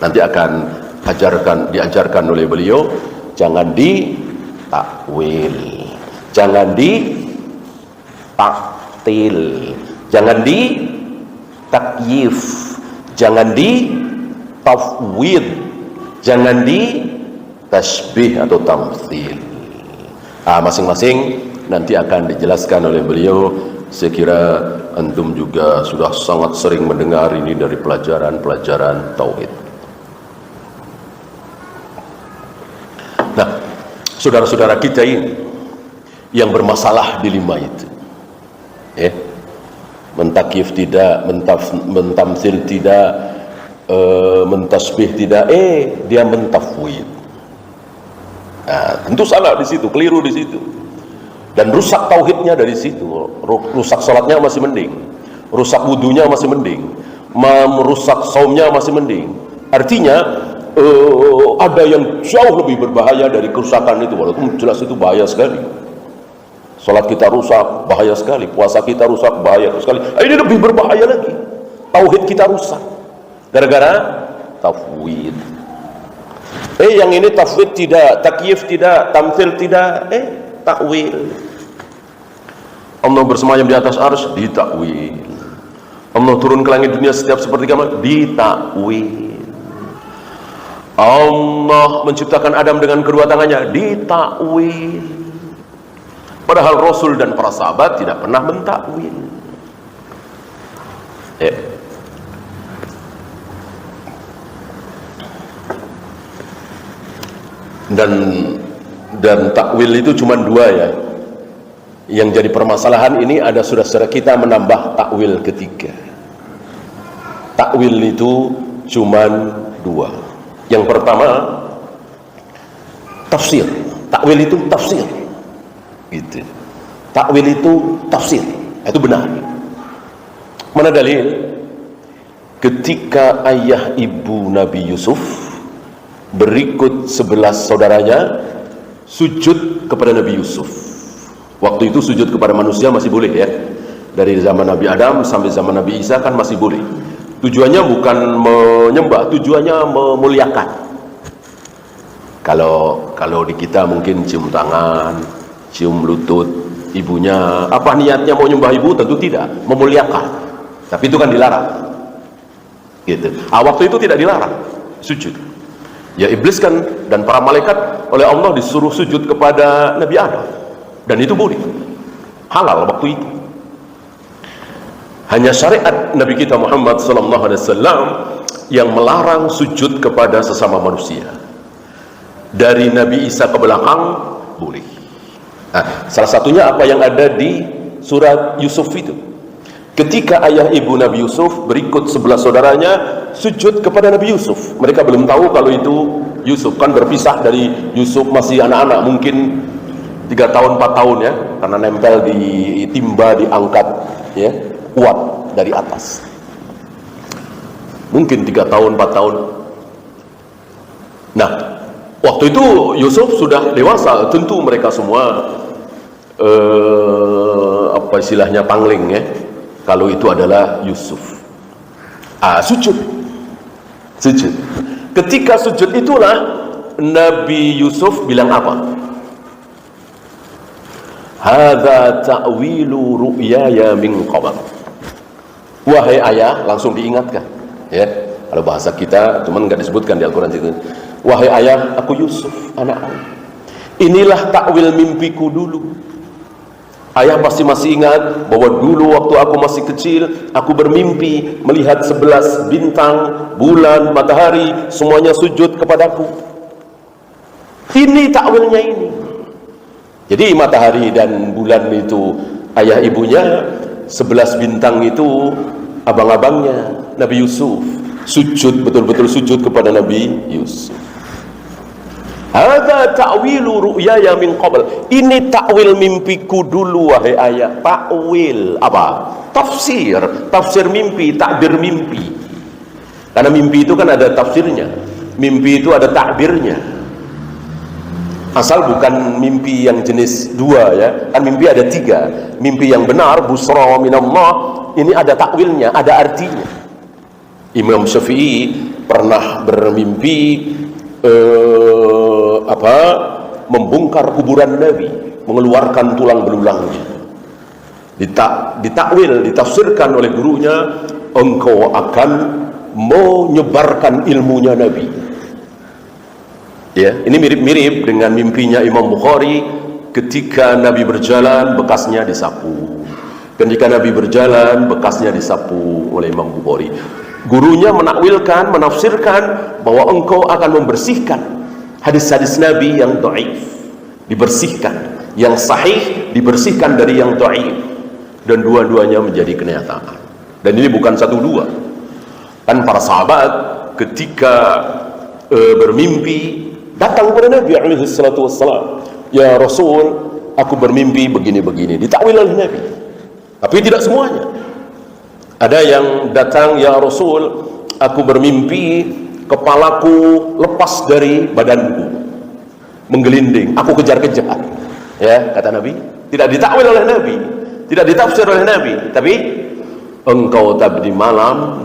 Nanti akan diajarkan oleh beliau, jangan ditakwil, jangan ditaktil, jangan ditakyif, jangan ditafwid, jangan ditasbih atau tamtsil. Masing-masing nanti akan dijelaskan oleh beliau. Saya kira antum juga sudah sangat sering mendengar ini dari pelajaran-pelajaran tauhid. Nah, saudara-saudara kita ini yang bermasalah di 5 itu, mentakif tidak, mentamsil tidak, mentasbih tidak, dia mentafwid. Nah, tentu salah di situ, keliru di situ, dan rusak tauhidnya dari situ. Rusak salatnya masih mending, rusak wudunya masih mending, merusak saumnya masih mending. Artinya ada yang jauh lebih berbahaya dari kerusakan itu, walaupun jelas itu bahaya sekali. Salat kita rusak, bahaya sekali. Puasa kita rusak, bahaya sekali. Ini lebih berbahaya lagi, tauhid kita rusak gara-gara tafwid. Yang ini tafwid tidak, takyif tidak, tamthil tidak, takwil. Allah bersemayam di atas arsy, ditakwil. Allah turun ke langit dunia setiap sepertiga malam, ditakwil. Allah menciptakan Adam dengan kedua tangannya, ditakwil. Padahal Rasul dan para sahabat tidak pernah mentakwil. Dan takwil itu cuma 2 ya. Yang jadi permasalahan ini ada saudara-saudara kita menambah takwil ketiga. Takwil itu cuma 2. Yang pertama, tafsir. Takwil itu tafsir, gitu. Takwil itu tafsir, itu benar. Mana dalil? Ketika ayah ibu Nabi Yusuf berikut 11 saudaranya sujud kepada Nabi Yusuf. Waktu itu sujud kepada manusia masih boleh ya. Dari zaman Nabi Adam sampai zaman Nabi Isa kan masih boleh. Tujuannya bukan menyembah, tujuannya memuliakan. Kalau di kita mungkin cium tangan, cium lutut ibunya. Apa niatnya mau nyembah ibu? Tentu tidak, memuliakan. Tapi itu kan dilarang. Gitu. Waktu itu tidak dilarang sujud. Ya iblis kan dan para malaikat oleh Allah disuruh sujud kepada Nabi Adam. Dan itu boleh. Halal waktu itu. Hanya syariat Nabi kita Muhammad SAW yang melarang sujud kepada sesama manusia. Dari Nabi Isa ke belakang boleh. Salah satunya apa yang ada di surat Yusuf itu. Ketika ayah ibu Nabi Yusuf berikut 11 saudaranya sujud kepada Nabi Yusuf. Mereka belum tahu kalau itu Yusuf, kan berpisah dari Yusuf masih anak-anak, mungkin 3 tahun 4 tahun ya, karena nempel di timba, diangkat ya, kuat dari atas. Mungkin 3 tahun 4 tahun. Nah, waktu itu Yusuf sudah dewasa, tentu mereka semua apa istilahnya pangling ya, kalau itu adalah Yusuf. Sujud. Ketika sujud itulah Nabi Yusuf bilang apa? Hadza ta'wilu ru'yaya min qabl. Wahai ayah, langsung diingatkan ya. Kalau bahasa kita cuman enggak disebutkan di Al-Qur'an itu. Wahai ayah, aku Yusuf, anakmu. Inilah takwil mimpiku dulu. Ayah pasti masih ingat bahwa dulu waktu aku masih kecil, aku bermimpi melihat 11 bintang, bulan, matahari, semuanya sujud kepadaku. Ini takwilnya ini. Jadi matahari dan bulan itu ayah ibunya, 11 bintang itu abang-abangnya Nabi Yusuf. Sujud, betul-betul sujud kepada Nabi Yusuf. Hadza ta'wilu ru'yaya min qabl. Ini takwil mimpiku dulu wahai ayah. Takwil apa? Tafsir mimpi, takbir mimpi. Karena mimpi itu kan ada tafsirnya. Mimpi itu ada takbirnya. Asal bukan mimpi yang jenis 2 ya. Kan mimpi ada 3. Mimpi yang benar, busra minallah, ini ada takwilnya, ada artinya. Imam Syafi'i pernah bermimpi membongkar kuburan Nabi, mengeluarkan tulang belulangnya. Ditakwil, ditafsirkan oleh gurunya, engkau akan menyebarkan ilmunya Nabi. Ya, ini mirip-mirip dengan mimpinya Imam Bukhari ketika Nabi berjalan, bekasnya disapu. Ketika Nabi berjalan, bekasnya disapu oleh Imam Bukhari. Gurunya menakwilkan, menafsirkan bahwa engkau akan membersihkan hadis-hadis Nabi yang dhaif, dibersihkan, yang sahih dibersihkan dari yang dhaif, dan dua-duanya menjadi kenyataan. Dan ini bukan satu dua. Kan para sahabat ketika bermimpi datang kepada Nabi alaihi salatu wassalam, ya Rasul, aku bermimpi begini-begini, ditakwil oleh Nabi. Tapi tidak semuanya. Ada yang datang, ya Rasul, aku bermimpi kepalaku lepas dari badanku, menggelinding, aku kejar-kejar. Ya, kata Nabi, tidak ditakwil oleh Nabi, tidak ditafsir oleh Nabi, tapi engkau tadi malam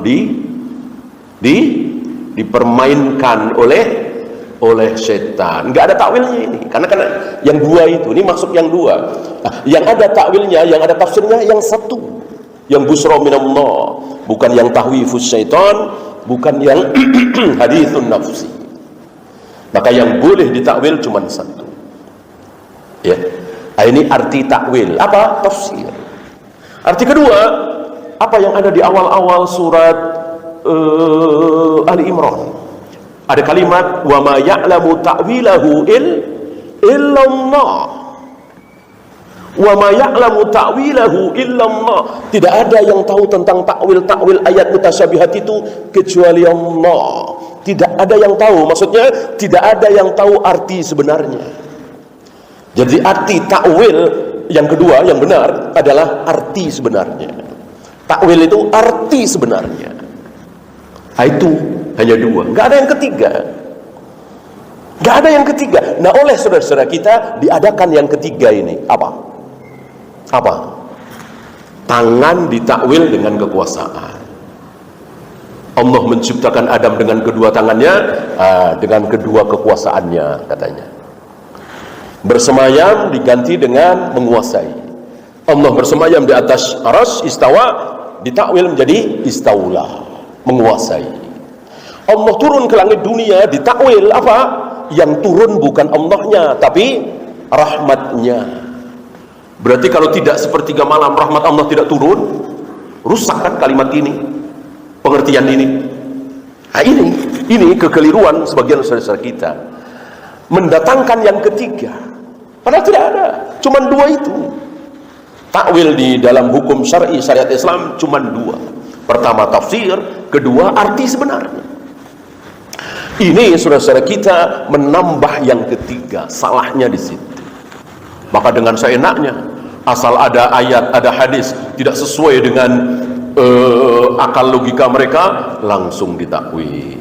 dipermainkan oleh setan. Enggak ada takwilnya ini, karena yang dua itu, ini masuk yang dua. Nah, yang ada takwilnya, yang ada tafsirnya yang satu, yang busra minallah, bukan yang tahwifus syaitan, bukan yang hadithun nafsi. Maka yang boleh ditakwil cuma satu. Ya, ini arti takwil. Apa? Tafsir. Arti kedua, apa yang ada di awal-awal surat Ali Imran. Ada kalimat wa ma ya'lamu ta'wilahu illallah. Wa ma ya'lamu ta'wilahu illallah. Tidak ada yang tahu tentang takwil ayat mutasyabihat itu kecuali Allah. Tidak ada yang tahu, maksudnya tidak ada yang tahu arti sebenarnya. Jadi arti takwil yang kedua yang benar adalah arti sebenarnya. Takwil itu arti sebenarnya. Nah, itu hanya dua, nggak ada yang ketiga, nggak ada yang ketiga. Nah, oleh saudara-saudara kita diadakan yang ketiga ini apa? Tangan ditakwil dengan kekuasaan. Allah menciptakan Adam dengan kedua tangannya, dengan kedua kekuasaannya, katanya. Bersemayam diganti dengan menguasai. Allah bersemayam di atas arsy, istawa, ditakwil menjadi istaula, menguasai. Allah turun ke langit dunia, ditakwil apa? Yang turun bukan Allahnya, tapi rahmatnya. Berarti kalau tidak sepertiga malam rahmat Allah tidak turun, rusak kan kalimat ini, pengertian ini. Nah, ini kekeliruan sebagian saudara-saudara kita, mendatangkan yang ketiga, padahal tidak ada, cuma dua itu. Takwil di dalam hukum syar'i syariat Islam cuma dua. Pertama tafsir, kedua arti sebenarnya. Ini saudara-saudara kita menambah yang ketiga, salahnya di situ. Maka dengan seenaknya, asal ada ayat, ada hadis tidak sesuai dengan akal logika mereka, langsung ditakwil.